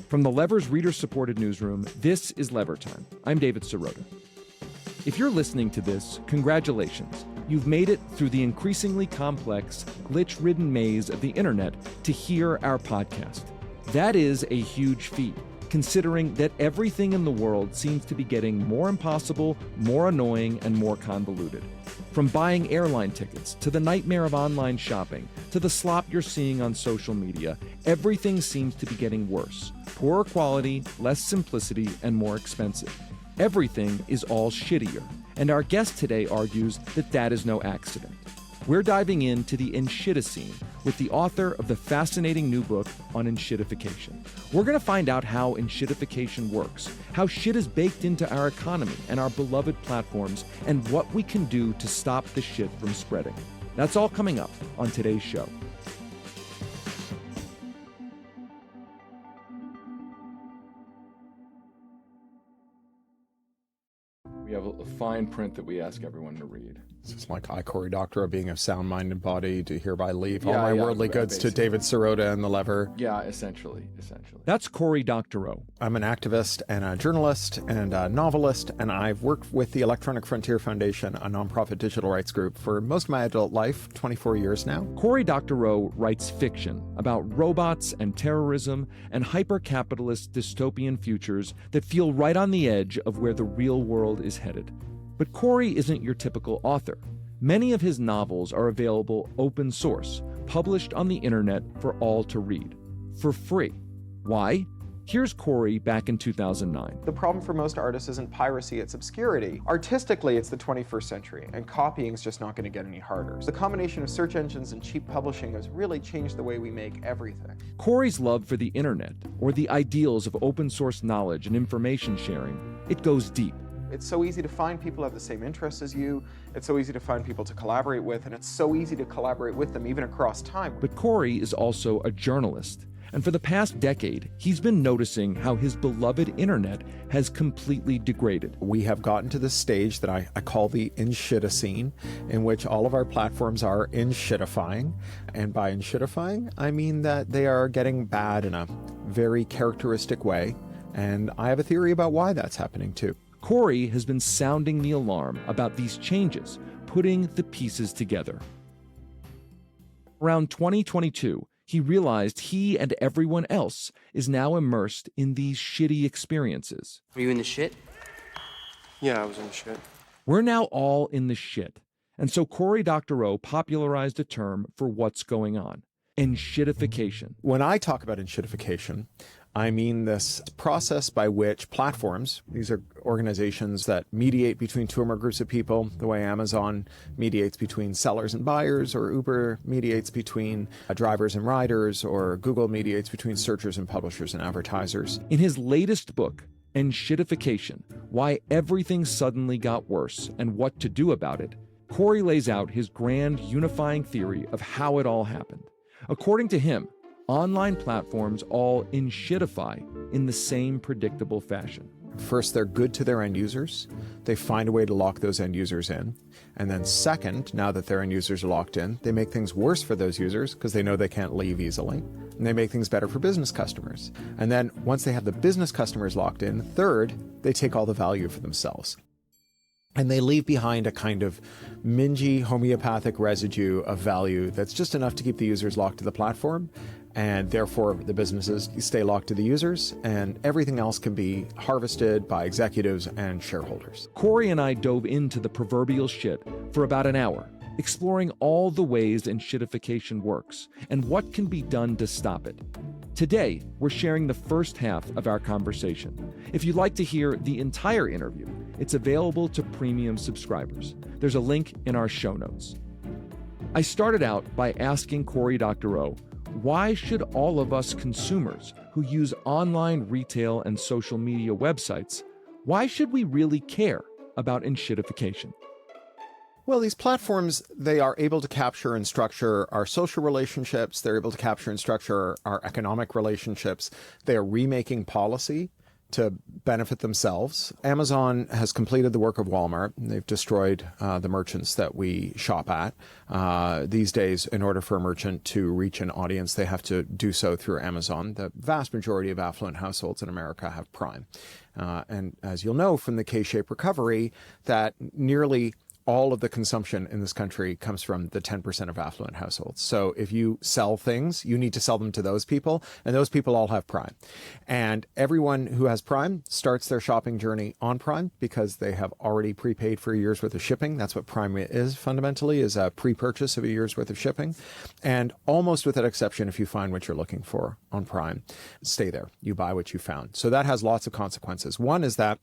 From the Lever's reader-supported newsroom, this is Lever Time. I'm David Sirota. If you're listening to this, congratulations. You've made it through the increasingly complex, glitch-ridden maze of the internet to hear our podcast. That is a huge feat, considering that everything in the world seems to be getting more impossible, more annoying, and more convoluted. From buying airline tickets, to the nightmare of online shopping, to the slop you're seeing on social media, everything seems to be getting worse. Poorer quality, less simplicity, and more expensive. Everything is all shittier, and our guest today argues that that is no accident. We're diving into the Enshittification with the author of the fascinating new book on Enshittification. We're going to find out how Enshittification works, how shit is baked into our economy and our beloved platforms, and what we can do to stop the shit from spreading. That's all coming up on today's show. We have a fine print that we ask everyone to read. It's like I, Cory Doctorow, being of sound mind and body, do hereby leave all my worldly goods basically to David Sirota and the Lever. Yeah, essentially. That's Cory Doctorow. I'm an activist and a journalist and a novelist, and I've worked with the Electronic Frontier Foundation, a nonprofit digital rights group, for most of my adult life, 24 years now. Cory Doctorow writes fiction about robots and terrorism and hyper-capitalist dystopian futures that feel right on the edge of where the real world is headed. But Cory isn't your typical author. Many of his novels are available open source, published on the internet for all to read, for free. Why? Here's Cory back in 2009. The problem for most artists isn't piracy, it's obscurity. Artistically, it's the 21st century, and copying is just not going to get any harder. The combination of search engines and cheap publishing has really changed the way we make everything. Cory's love for the internet, or the ideals of open source knowledge and information sharing, it goes deep. It's so easy to find people who have the same interests as you. It's so easy to find people to collaborate with, and it's so easy to collaborate with them even across time. But Cory is also a journalist. And for the past decade, he's been noticing how his beloved internet has completely degraded. We have gotten to this stage that I call the Enshittification, in which all of our platforms are enshittifying. And by enshittifying, I mean that they are getting bad in a very characteristic way. And I have a theory about why that's happening too. Cory has been sounding the alarm about these changes, putting the pieces together. Around 2022, he realized he and everyone else is now immersed in these shitty experiences. Were you in the shit? Yeah, I was in the shit. We're now all in the shit. And so Cory Doctorow popularized a term for what's going on: Enshittification. When I talk about Enshittification, I mean this process by which platforms, these are organizations that mediate between two or more groups of people, the way Amazon mediates between sellers and buyers, or Uber mediates between drivers and riders, or Google mediates between searchers and publishers and advertisers. In his latest book, Enshittification: Why Everything Suddenly Got Worse and What to Do About It, Cory lays out his grand unifying theory of how it all happened. According to him, online platforms all enshittify in the same predictable fashion. First, they're good to their end users. They find a way to lock those end users in. And then second, now that their end users are locked in, they make things worse for those users because they know they can't leave easily. And they make things better for business customers. And then once they have the business customers locked in, third, they take all the value for themselves. And they leave behind a kind of mingy homeopathic residue of value that's just enough to keep the users locked to the platform. And therefore, the businesses stay locked to the users, and everything else can be harvested by executives and shareholders. Cory and I dove into the proverbial shit for about an hour, exploring all the ways Enshittification works and what can be done to stop it. Today, we're sharing the first half of our conversation. If you'd like to hear the entire interview, it's available to premium subscribers. There's a link in our show notes. I started out by asking Cory Doctorow, why should all of us consumers who use online retail and social media websites, why should we really care about Enshittification? Well, these platforms, they are able to capture and structure our social relationships. They're able to capture and structure our economic relationships. They are remaking policy. to benefit themselves. Amazon has completed the work of Walmart. They've destroyed the merchants that we shop at. These days, in order for a merchant to reach an audience, they have to do so through Amazon. The vast majority of affluent households in America have Prime. And as you'll know from the K-shaped recovery, that nearly all of the consumption in this country comes from the 10% of affluent households. So if you sell things, you need to sell them to those people, and those people all have Prime. And everyone who has Prime starts their shopping journey on Prime because they have already prepaid for a year's worth of shipping. That's what Prime is fundamentally, is a pre-purchase of a year's worth of shipping. And almost without exception, if you find what you're looking for on Prime, stay there. You buy what you found. So that has lots of consequences. One is that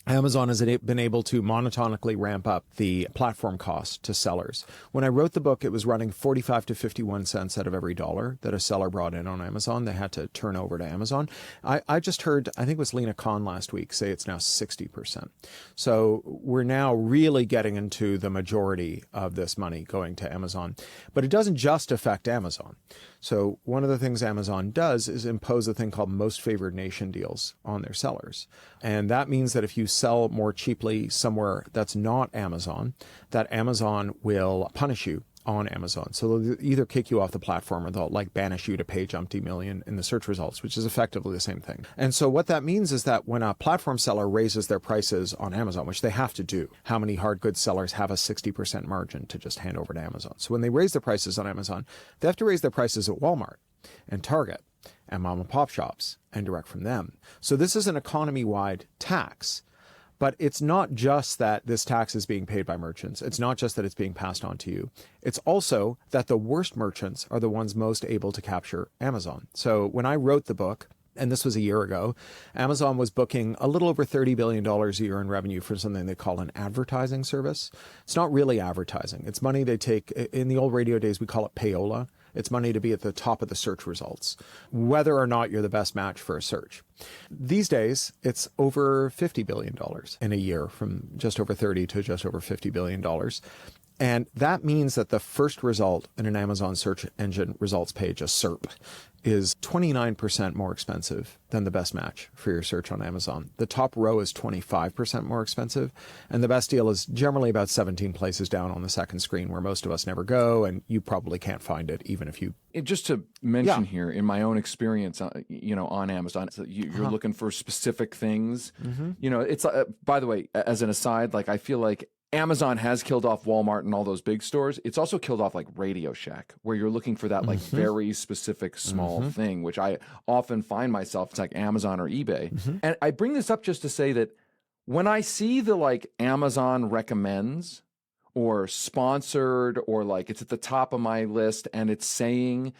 Amazon has been able to monotonically ramp up the platform cost to sellers. When I wrote the book, it was running 45 to 51 cents out of every dollar that a seller brought in on Amazon. They had to turn over to Amazon. I just heard, I think it was Lena Khan last week, say it's now 60%. So we're now really getting into the majority of this money going to Amazon. But it doesn't just affect Amazon. So one of the things Amazon does is impose a thing called most favored nation deals on their sellers. And that means that if you sell more cheaply somewhere that's not Amazon, that Amazon will punish you on Amazon. So they'll either kick you off the platform or they'll like banish you to page umpty million in the search results, which is effectively the same thing. And so what that means is that when a platform seller raises their prices on Amazon, which they have to do, how many hard goods sellers have a 60% margin to just hand over to Amazon? So when they raise their prices on Amazon, they have to raise their prices at Walmart and Target and mom and pop shops and direct from them. So this is an economy-wide tax. But it's not just that this tax is being paid by merchants. It's not just that it's being passed on to you. It's also that the worst merchants are the ones most able to capture Amazon. So when I wrote the book, and this was a year ago, Amazon was booking a little over $30 billion a year in revenue for something they call an advertising service. It's not really advertising. It's money they take. In the old radio days, we call it payola. It's money to be at the top of the search results, whether or not you're the best match for a search. These days, it's over $50 billion in a year, from just over 30 to just over $50 billion. And that means that the first result in an Amazon search engine results page, a SERP, is 29% more expensive than the best match for your search on Amazon. The top row is 25% more expensive, and the best deal is generally about 17 places down on the second screen where most of us never go, and you probably can't find it even if you... Just to mention here, in my own experience, on Amazon, you're looking for specific things. It's by the way, as an aside, like I feel like Amazon has killed off Walmart and all those big stores. It's also killed off like Radio Shack, where you're looking for that like very specific small thing, which I often find myself, it's like Amazon or eBay. And I bring this up just to say that when I see the like Amazon recommends or sponsored or like it's at the top of my list and it's saying,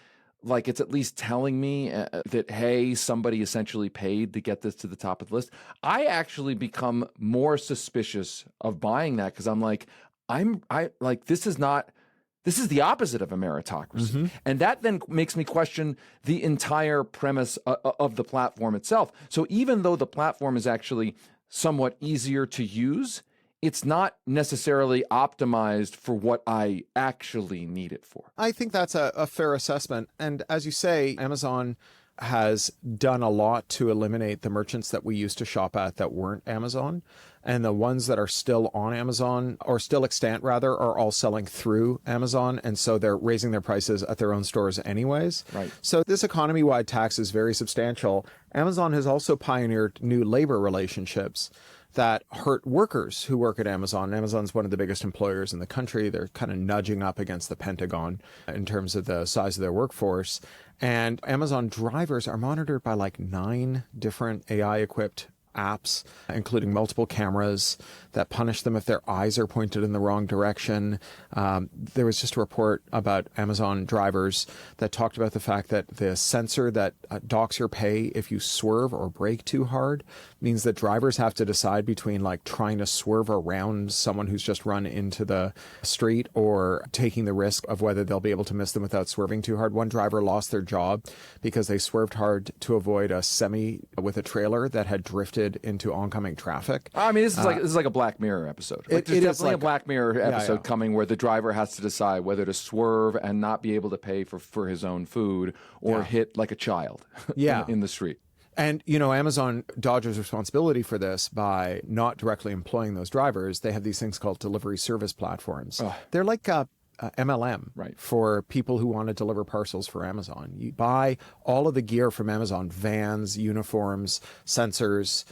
like it's at least telling me that, hey, somebody essentially paid to get this to the top of the list, I actually become more suspicious of buying that because I'm like, this is the opposite of a meritocracy. And that then makes me question the entire premise of the platform itself. So even though the platform is actually somewhat easier to use, it's not necessarily optimized for what I actually need it for. I think that's a fair assessment. And as you say, Amazon has done a lot to eliminate the merchants that we used to shop at that weren't Amazon. And the ones that are still on Amazon, or still extant rather, are all selling through Amazon. And so they're raising their prices at their own stores anyways. Right. So this economy-wide tax is very substantial. Amazon has also pioneered new labor relationships that hurt workers who work at Amazon. Amazon's one of the biggest employers in the country. They're kind of nudging up against the Pentagon in terms of the size of their workforce. And Amazon drivers are monitored by like 9 different AI-equipped apps, including multiple cameras that punish them if their eyes are pointed in the wrong direction. There was just a report about Amazon drivers that talked about the fact that the sensor that docks your pay if you swerve or brake too hard means that drivers have to decide between like trying to swerve around someone who's just run into the street or taking the risk of whether they'll be able to miss them without swerving too hard. One driver lost their job because they swerved hard to avoid a semi with a trailer that had drifted into oncoming traffic. I mean, this is like a Black Mirror episode. Like, there's definitely a Black Mirror episode coming where the driver has to decide whether to swerve and not be able to pay for his own food or hit like a child in the street. And, Amazon dodges responsibility for this by not directly employing those drivers. They have these things called delivery service platforms. They're like MLM, Right, for people who want to deliver parcels for Amazon. You buy all of the gear from Amazon, vans, uniforms, sensors.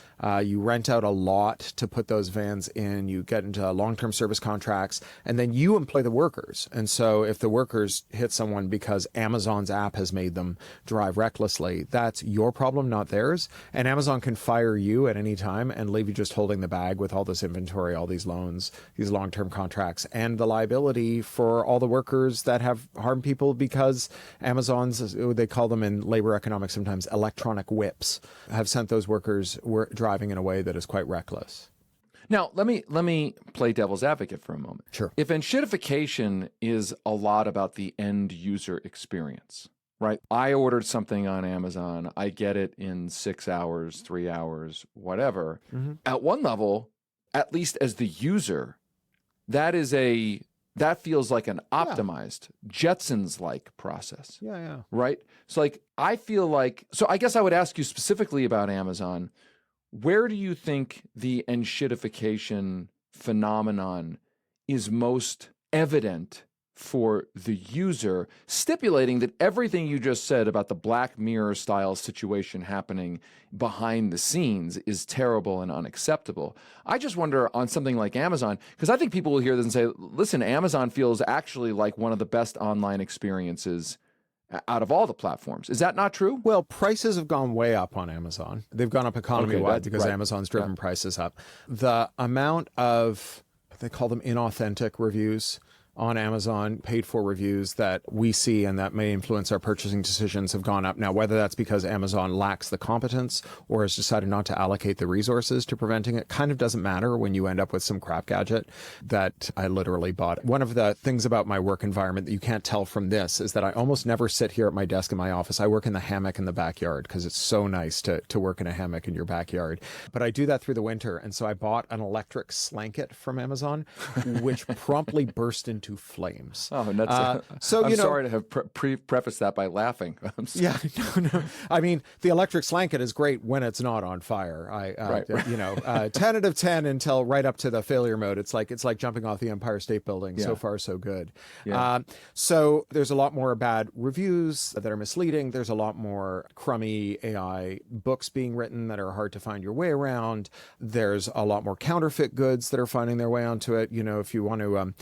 You rent out a lot to put those vans in. You get into long-term service contracts, and then you employ the workers. And so if the workers hit someone because Amazon's app has made them drive recklessly, that's your problem, not theirs. And Amazon can fire you at any time and leave you just holding the bag with all this inventory, all these loans, these long-term contracts, and the liability for all the workers that have harmed people because Amazon's, they call them in labor economics sometimes, electronic whips, have sent those workers driving in a way that is quite reckless. Now, let me play devil's advocate for a moment. Sure. If enshittification is a lot about the end user experience, right? I ordered something on Amazon. I get it in 6 hours, 3 hours, whatever. Mm-hmm. At one level, at least as the user, that feels like an optimized, Jetsons-like process. Yeah. Right? So I feel like, so I guess I would ask you specifically about Amazon. Where do you think the enshittification phenomenon is most evident for the user, stipulating that everything you just said about the Black Mirror style situation happening behind the scenes is terrible and unacceptable? I just wonder on something like Amazon, because I think people will hear this and say, listen, Amazon feels actually like one of the best online experiences out of all the platforms. Is that not true? Well, prices have gone way up on Amazon. They've gone up economy-wide because right. Amazon's driven prices up. The amount of, they call them inauthentic reviews on Amazon, paid for reviews that we see and that may influence our purchasing decisions have gone up. Now, whether that's because Amazon lacks the competence or has decided not to allocate the resources to preventing it kind of doesn't matter when you end up with some crap gadget that I literally bought. One of the things about my work environment that you can't tell from this is that I almost never sit here at my desk in my office. I work in the hammock in the backyard because it's so nice to work in a hammock in your backyard. But I do that through the winter. And so I bought an electric slanket from Amazon, which promptly burst into flames. Oh, and that's so I'm you know, sorry to have prefaced that by laughing. I'm sorry. Yeah, no. I mean, the electric slanket is great when it's not on fire. Right. 10 out of 10 until right up to the failure mode. It's like jumping off the Empire State Building. Yeah. So far, so good. Yeah. So there's a lot more bad reviews that are misleading. There's a lot more crummy AI books being written that are hard to find your way around. There's a lot more counterfeit goods that are finding their way onto it. You know, if you want to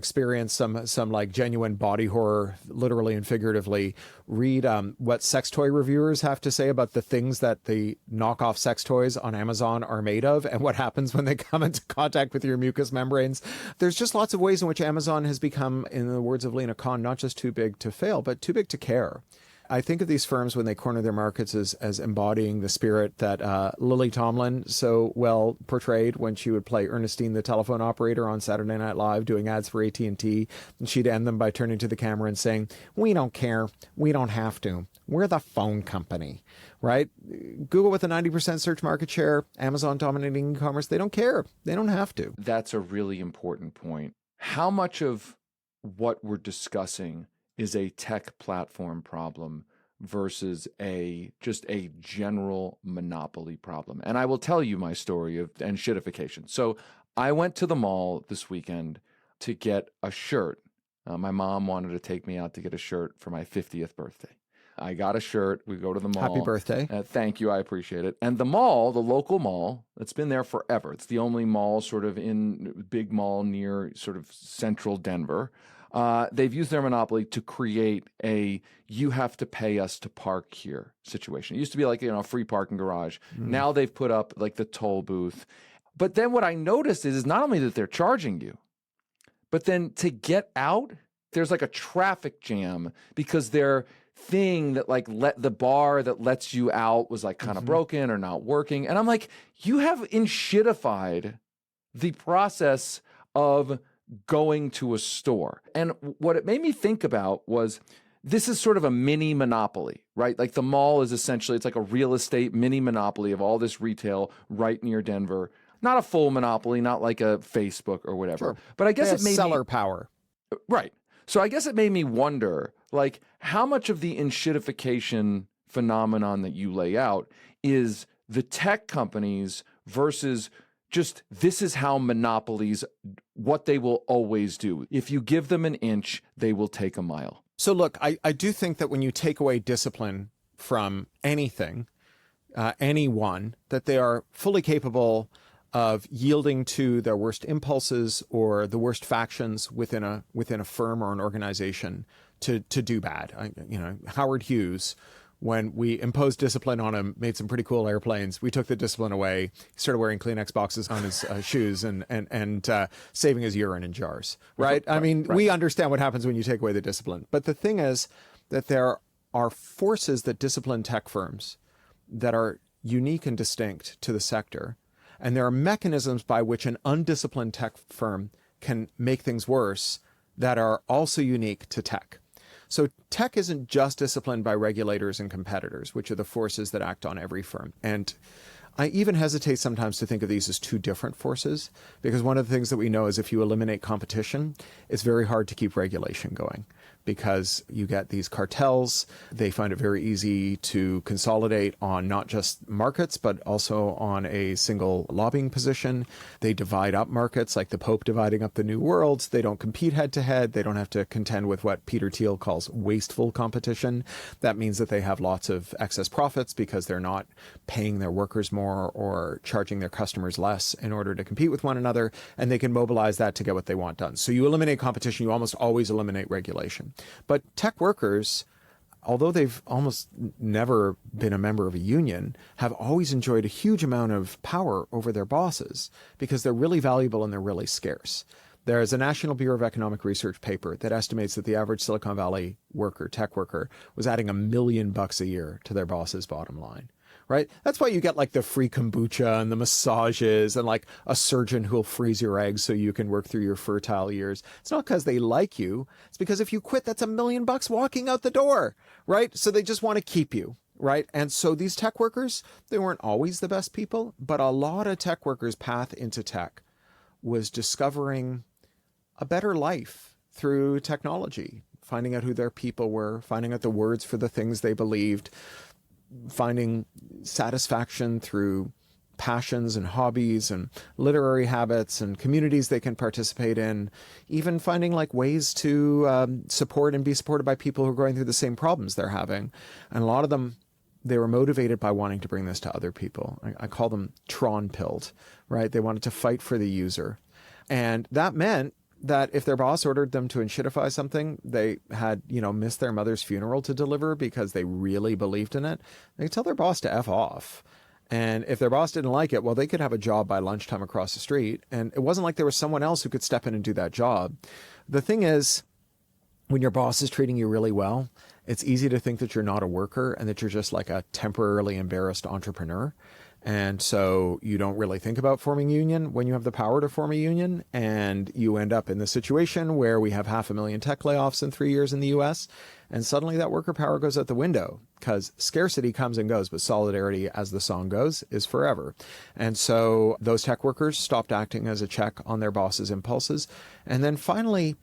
experience some like genuine body horror, literally and figuratively, read what sex toy reviewers have to say about the things that the knockoff sex toys on Amazon are made of and what happens when they come into contact with your mucous membranes. There's just lots of ways in which Amazon has become, in the words of Lena Khan, not just too big to fail, but too big to care. I think of these firms when they corner their markets as embodying the spirit that Lily Tomlin so well portrayed when she would play Ernestine, the telephone operator, on Saturday Night Live doing ads for AT&T. And she'd end them by turning to the camera and saying, "We don't care. We don't have to. We're the phone company." Right? Google with a 90% search market share, Amazon dominating e-commerce, they don't care. They don't have to. That's a really important point. How much of what we're discussing is a tech platform problem versus just a general monopoly problem? And I will tell you my story of enshittification. So I went to the mall this weekend to get a shirt. My mom wanted to take me out to get a shirt for my 50th birthday. I got a shirt. We go to the mall. Happy birthday. Thank you. I appreciate it. And the mall, the local mall, it's been there forever. It's the only mall sort of big mall near sort of central Denver. They've used their monopoly to create you have to pay us to park here situation. It used to be like, a free parking garage. Now they've put up like the toll booth. But then what I noticed is not only that they're charging you, but then to get out, there's like a traffic jam because their thing that the bar that lets you out was like kind of broken or not working. And I'm like, you have enshittified the process of going to a store. And what it made me think about was this is sort of a mini monopoly, right? Like the mall is essentially, it's like a real estate mini monopoly of all this retail right near Denver. Not a full monopoly, not like a Facebook or whatever. Sure. But I guess it made seller power. Right. So I guess it made me wonder, like, how much of the enshittification phenomenon that you lay out is the tech companies versus just this is how monopolies, what they will always do. If you give them an inch, they will take a mile. So look, I do think that when you take away discipline from anything, anyone, that they are fully capable of yielding to their worst impulses or the worst factions within a firm or an organization to do bad. Howard Hughes, when we imposed discipline on him, made some pretty cool airplanes. We took the discipline away. He started wearing Kleenex boxes on his shoes and saving his urine in jars, right? I mean, we understand what happens when you take away the discipline. But the thing is that there are forces that discipline tech firms that are unique and distinct to the sector. And there are mechanisms by which an undisciplined tech firm can make things worse that are also unique to tech. So tech isn't just disciplined by regulators and competitors, which are the forces that act on every firm. And I even hesitate sometimes to think of these as two different forces, because one of the things that we know is if you eliminate competition, it's very hard to keep regulation going, because you get these cartels. They find it very easy to consolidate on not just markets, but also on a single lobbying position. They divide up markets like the Pope dividing up the New World. They don't compete head to head. They don't have to contend with what Peter Thiel calls wasteful competition. That means that they have lots of excess profits because they're not paying their workers more or charging their customers less in order to compete with one another. And they can mobilize that to get what they want done. So you eliminate competition, you almost always eliminate regulation. But tech workers, although they've almost never been a member of a union, have always enjoyed a huge amount of power over their bosses because they're really valuable and they're really scarce. There is a National Bureau of Economic Research paper that estimates that the average Silicon Valley worker, tech worker, was adding $1 million a year to their boss's bottom line. Right? That's why you get like the free kombucha and the massages and like a surgeon who'll freeze your eggs so you can work through your fertile years. It's not because they like you. It's because if you quit, that's $1 million walking out the door, right? So they just want to keep you, right? And so these tech workers, they weren't always the best people, but a lot of tech workers' path into tech was discovering a better life through technology, finding out who their people were, finding out the words for the things they believed, finding satisfaction through passions and hobbies and literary habits and communities they can participate in, even finding like ways to support and be supported by people who are going through the same problems they're having. And a lot of them, they were motivated by wanting to bring this to other people. I call them Tron-pilled, right? They wanted to fight for the user. And that meant that if their boss ordered them to enshittify something, they had, missed their mother's funeral to deliver because they really believed in it, they could tell their boss to F off. And if their boss didn't like it, well, they could have a job by lunchtime across the street. And it wasn't like there was someone else who could step in and do that job. The thing is, when your boss is treating you really well, it's easy to think that you're not a worker and that you're just like a temporarily embarrassed entrepreneur. And so you don't really think about forming a union when you have the power to form a union. And you end up in the situation where we have 500,000 tech layoffs in 3 years in the US. And suddenly that worker power goes out the window because scarcity comes and goes, but solidarity, as the song goes, is forever. And so those tech workers stopped acting as a check on their boss's impulses. And then finally,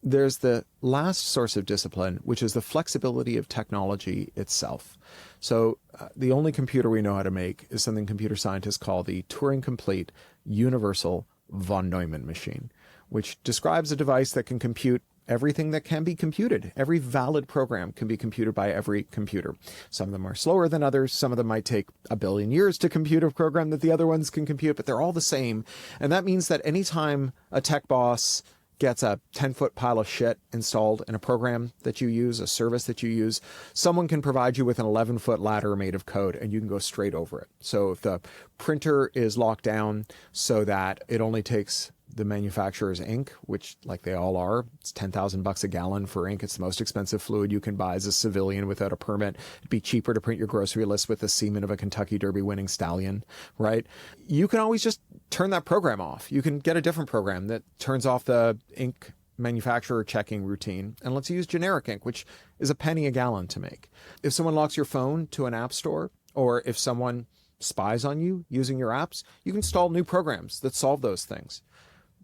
there's the last source of discipline, which is the flexibility of technology itself. So the only computer we know how to make is something computer scientists call the Turing-complete universal von Neumann machine, which describes a device that can compute everything that can be computed. Every valid program can be computed by every computer. Some of them are slower than others. Some of them might take 1 billion years to compute a program that the other ones can compute, but they're all the same. And that means that anytime a tech boss gets a 10-foot pile of shit installed in a program that you use, a service that you use, someone can provide you with an 11-foot ladder made of code and you can go straight over it. So if the printer is locked down so that it only takes the manufacturer's ink, which like they all are, it's $10,000 a gallon for ink. It's the most expensive fluid you can buy as a civilian without a permit. It'd be cheaper to print your grocery list with the semen of a Kentucky Derby winning stallion, right? You can always just turn that program off. You can get a different program that turns off the ink manufacturer checking routine and lets you use generic ink, which is $0.01 a gallon to make. If someone locks your phone to an app store, or if someone spies on you using your apps, you can install new programs that solve those things.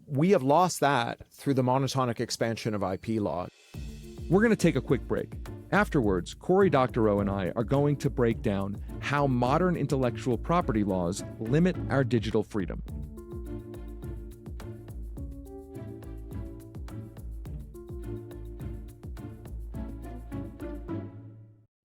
We have lost that through the monotonic expansion of IP law. We're going to take a quick break. Afterwards, Cory Doctorow and I are going to break down how modern intellectual property laws limit our digital freedom.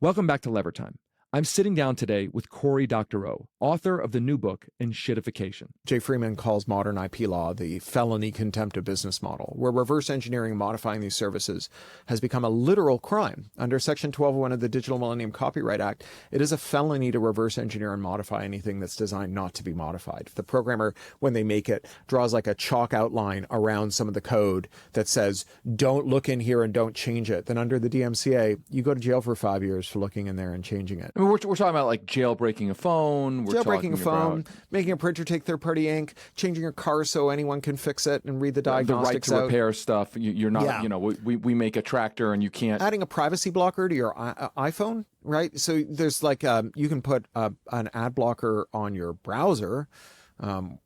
Welcome back to Lever Time. I'm sitting down today with Cory Doctorow, author of the new book, Enshittification. Jay Freeman calls modern IP law the felony contempt of business model, where reverse engineering and modifying these services has become a literal crime. Under Section 1201 of the Digital Millennium Copyright Act, it is a felony to reverse engineer and modify anything that's designed not to be modified. If the programmer, when they make it, draws like a chalk outline around some of the code that says, don't look in here and don't change it, then under the DMCA, you go to jail for 5 years for looking in there and changing it. I mean, we're talking about like jailbreaking a phone. Jailbreaking a phone, making a printer take third-party ink, changing your car so anyone can fix it and read the diagnostics the right to out. repair stuff. You're not, we make a tractor and you can't. Adding a privacy blocker to your iPhone, right? So there's like, you can put an ad blocker on your browser.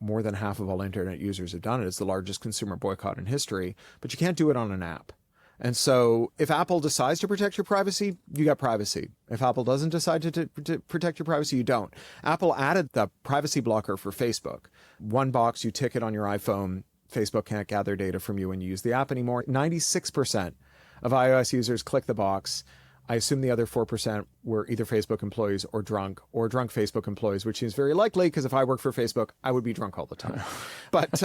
More than half of all internet users have done it. It's the largest consumer boycott in history, but you can't do it on an app. And so if Apple decides to protect your privacy, you got privacy. If Apple doesn't decide to protect your privacy, you don't. Apple added the privacy blocker for Facebook. One box, you tick it on your iPhone. Facebook can't gather data from you when you use the app anymore. 96% of iOS users click the box. I assume the other 4% were either Facebook employees or drunk Facebook employees, which seems very likely because if I worked for Facebook, I would be drunk all the time. But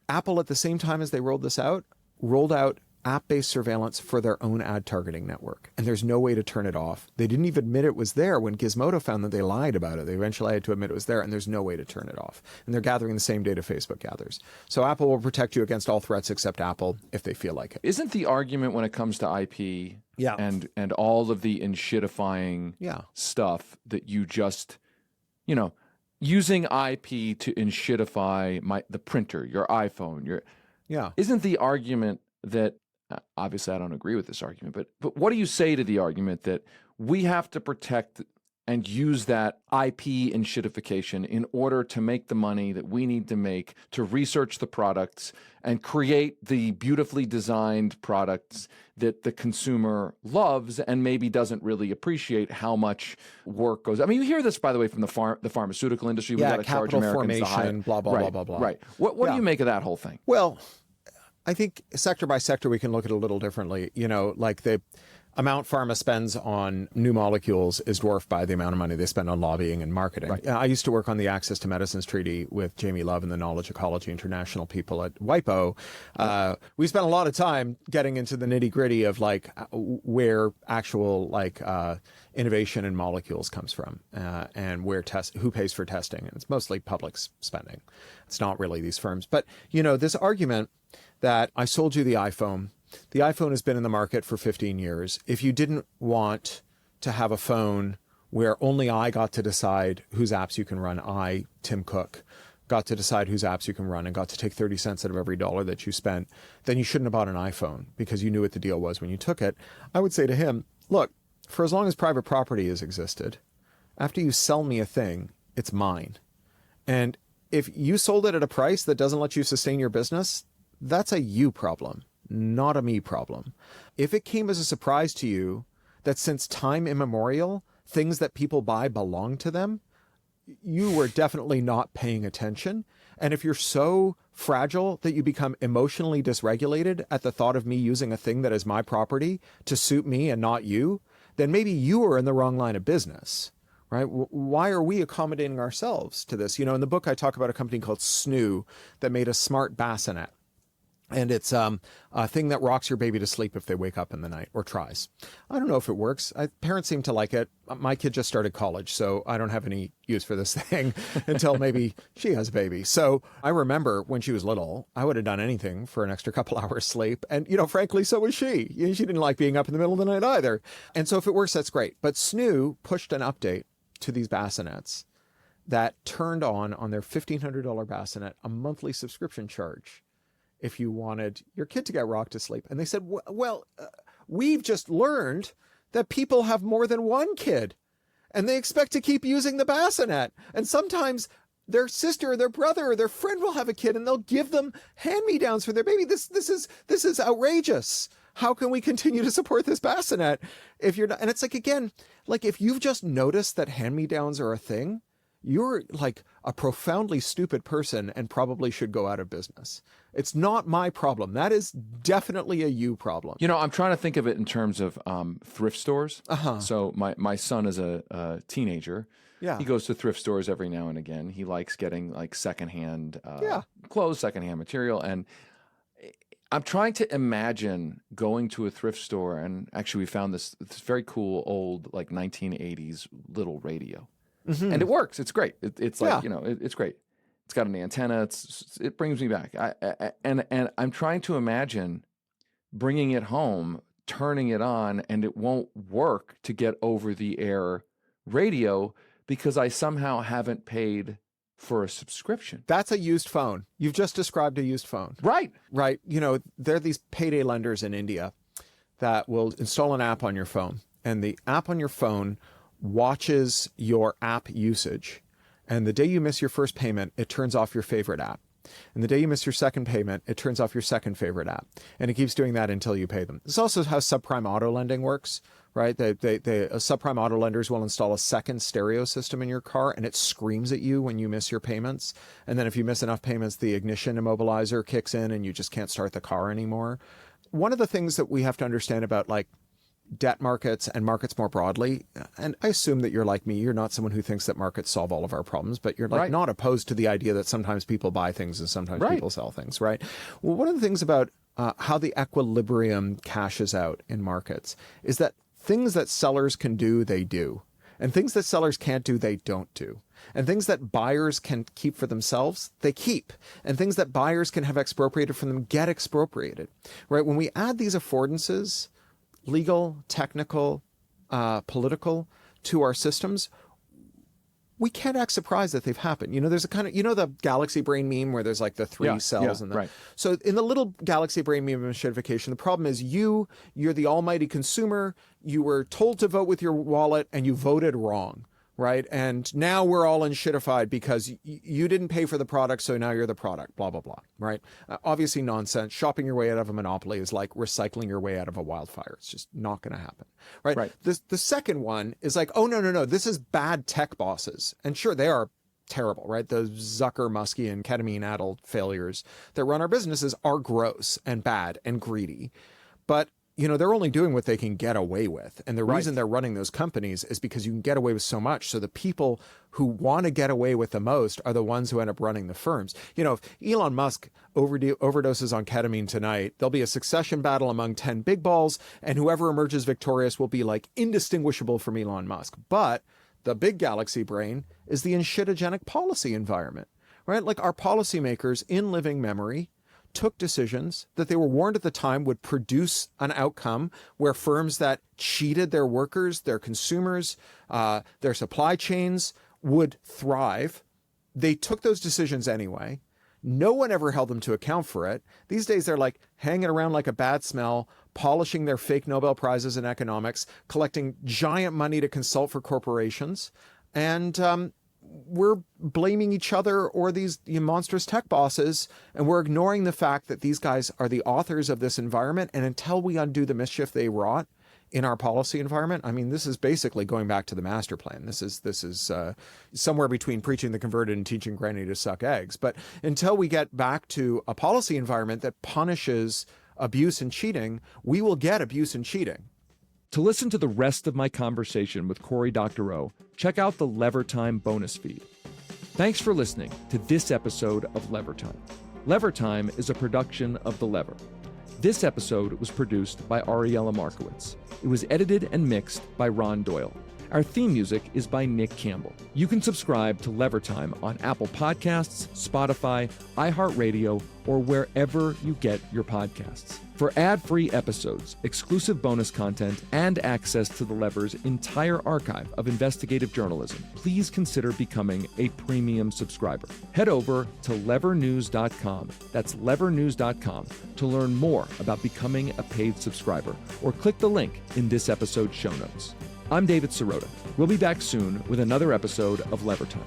Apple, at the same time as they rolled out app-based surveillance for their own ad targeting network. And there's no way to turn it off. They didn't even admit it was there when Gizmodo found that they lied about it. They eventually had to admit it was there, and there's no way to turn it off. And they're gathering the same data Facebook gathers. So Apple will protect you against all threats except Apple if they feel like it. Isn't the argument when it comes to IP and all of the enshittifying stuff that you just, using IP to enshittify the printer, your iPhone, isn't the argument that obviously, I don't agree with this argument, but what do you say to the argument that we have to protect and use that IP enshittification in order to make the money that we need to make to research the products and create the beautifully designed products that the consumer loves and maybe doesn't really appreciate how much work goes. I mean, you hear this, by the way, from the pharmaceutical industry. We got to charge Americans formation, blah, blah, blah, blah. Right. What do you make of that whole thing? Well, I think sector by sector, we can look at it a little differently. Like the amount pharma spends on new molecules is dwarfed by the amount of money they spend on lobbying and marketing. Right. I used to work on the Access to Medicines Treaty with Jamie Love and the Knowledge Ecology International people at WIPO. We spent a lot of time getting into the nitty gritty of like where actual innovation in molecules comes from and who pays for testing. And it's mostly public spending. It's not really these firms. But, this argument that I sold you the iPhone has been in the market for 15 years. If you didn't want to have a phone where only I got to decide whose apps you can run, I, Tim Cook, got to decide whose apps you can run and got to take 30 cents out of every dollar that you spent, then you shouldn't have bought an iPhone because you knew what the deal was when you took it. I would say to him, look, for as long as private property has existed, after you sell me a thing, it's mine. And if you sold it at a price that doesn't let you sustain your business, that's a you problem, not a me problem. If it came as a surprise to you that since time immemorial, things that people buy belong to them, you were definitely not paying attention. And if you're so fragile that you become emotionally dysregulated at the thought of me using a thing that is my property to suit me and not you, then maybe you are in the wrong line of business. Right? Why are we accommodating ourselves to this? In the book, I talk about a company called Snoo that made a smart bassinet. And it's a thing that rocks your baby to sleep if they wake up in the night, or tries. I don't know if it works. Parents seem to like it. My kid just started college, so I don't have any use for this thing until maybe she has a baby. So I remember when she was little, I would have done anything for an extra couple hours sleep. And, frankly, so was she. She didn't like being up in the middle of the night either. And so if it works, that's great. But Snoo pushed an update to these bassinets that turned on their $1,500 bassinet a monthly subscription charge if you wanted your kid to get rocked to sleep. And they said, we've just learned that people have more than one kid and they expect to keep using the bassinet. And sometimes their sister or their brother or their friend will have a kid and they'll give them hand-me-downs for their baby. This is outrageous. how can we continue to support this bassinet if you're not? And it's like, again, like if you've just noticed that hand-me-downs are a thing, you're like a profoundly stupid person and probably should go out of business. It's not my problem. That is definitely a you problem. You know, I'm trying to think of it in terms of thrift stores. Uh-huh. So my son is a teenager. Yeah. He goes to thrift stores every now and again. He likes getting like secondhand clothes, secondhand material. And I'm trying to imagine going to a thrift store. And actually, we found this very cool old like 1980s little radio. Mm-hmm. And it works. It's great. It's like, it's great. It's got an antenna. It brings me back. And I'm trying to imagine bringing it home, turning it on, and it won't work to get over the air radio because I somehow haven't paid for a subscription. That's a used phone. You've just described a used phone. Right. Right. You know, there are these payday lenders in India that will install an app on your phone, and the app on your phone watches your app usage. And the day you miss your first payment, it turns off your favorite app. And the day you miss your second payment, it turns off your second favorite app. And it keeps doing that until you pay them. This is also how subprime auto lending works, right? Subprime auto lenders will install a second stereo system in your car, and it screams at you when you miss your payments. And then if you miss enough payments, the ignition immobilizer kicks in and you just can't start the car anymore. One of the things that we have to understand about like debt markets and markets more broadly, and I assume that you're like me, you're not someone who thinks that markets solve all of our problems, but you're like not opposed to the idea that sometimes people buy things and sometimes people sell things, right? Well, one of the things about how the equilibrium cashes out in markets is that things that sellers can do, they do. And things that sellers can't do, they don't do. And things that buyers can keep for themselves, they keep. And things that buyers can have expropriated from them get expropriated, right? When we add these affordances, legal, technical, political, to our systems, we can't act surprised that they've happened. You know, there's a kind of, you know, the galaxy brain meme where there's like the three cells and the, so in the little galaxy brain meme of enshittification, the problem is you're the almighty consumer. You were told to vote with your wallet and you voted wrong. Right. And now we're all enshittified because you didn't pay for the product. So now you're the product, blah, blah, blah. Right. Obviously nonsense. Shopping your way out of a monopoly is like recycling your way out of a wildfire. It's just not going to happen. Right. The second one is like, oh, no. This is bad tech bosses. And sure, they are terrible. Right. Those Zucker, Muskie and ketamine-addled failures that run our businesses are gross and bad and greedy. But you know, they're only doing what they can get away with. And the reason they're running those companies is because you can get away with so much. So the people who want to get away with the most are the ones who end up running the firms. You know, if Elon Musk overdoses on ketamine tonight, there'll be a succession battle among 10 big balls, and whoever emerges victorious will be like indistinguishable from Elon Musk. But the big galaxy brain is the enshittigenic policy environment, right? Like our policymakers in living memory took decisions that they were warned at the time would produce an outcome where firms that cheated their workers, their consumers, their supply chains would thrive. They took those decisions anyway. No one ever held them to account for it. These days, they're like hanging around like a bad smell, polishing their fake Nobel Prizes in economics, collecting giant money to consult for corporations. And we're blaming each other or these monstrous tech bosses, and we're ignoring the fact that these guys are the authors of this environment. And until we undo the mischief they wrought in our policy environment, I mean, this is basically going back to the master plan. This is somewhere between preaching the converted and teaching granny to suck eggs. But until we get back to a policy environment that punishes abuse and cheating, we will get abuse and cheating. To listen to the rest of my conversation with Cory Doctorow, check out the Lever Time bonus feed. Thanks for listening to this episode of Lever Time. Lever Time is a production of The Lever. This episode was produced by Ariella Markowitz. It was edited and mixed by Ron Doyle. Our theme music is by Nick Campbell. You can subscribe to Lever Time on Apple Podcasts, Spotify, iHeartRadio, or wherever you get your podcasts. For ad-free episodes, exclusive bonus content, and access to The Lever's entire archive of investigative journalism, please consider becoming a premium subscriber. Head over to levernews.com, that's levernews.com, to learn more about becoming a paid subscriber, or click the link in this episode's show notes. I'm David Sirota. We'll be back soon with another episode of Lever Time.